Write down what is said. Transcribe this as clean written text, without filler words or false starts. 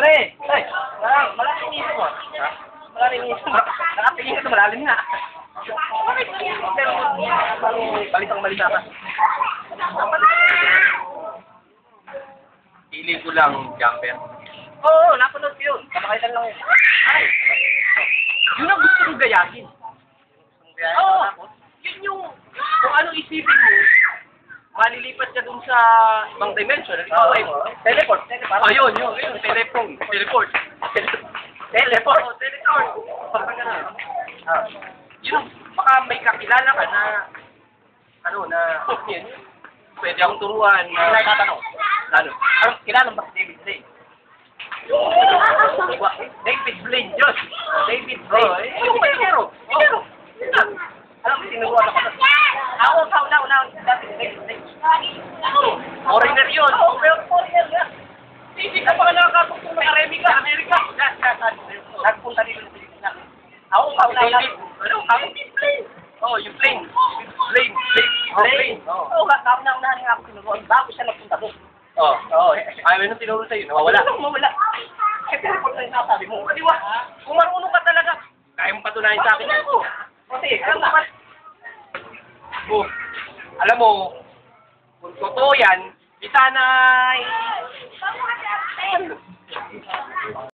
Pre! Ay! Malalim yung isip mo. Ha? Malalim yung isip mo. Nakatingin ka sa malalim nga. Pero, balitang balita ka. Pili ko lang jumper. Oo, napanood ko yun. Kapakaitan lang yun. Ay! Yun ang gusto kong gayahin. Oo! Yun yung, kung anong isipin mo, malilipat ka dun sa ibang dimension. Ikaw ay teleport. Ayun, teleport. Teleport. Oh, teleport. Yun, baka may kakilala ka na, pwede akong turuan na, ano, kilala ba si David Blaine? David Blaine, Diyos! David Blaine. Yung may hero. Alam mo, tinuruan ako na. Ako, David Blaine. Foreigner yun. Oo, pero foreigner nga. Hindi ka pa nakakatugtong ng Amerika. Nagpunta dito sa Pilipinas. Ako, David Blaine. Oh, yung plane. Plane. Oo, kauna-unahan nga ako tinuruan. Bago siya nagpunta doon. Oo. Ayaw nung tinuro sa'yo, nawawala. Mawala. Kasi report na yung sasabi mo. Di ba? Kung marunong ka talaga. Kaya mong patunayan sa akin. Kasi, alam naman. Alam mo, kung totoo yan, di sana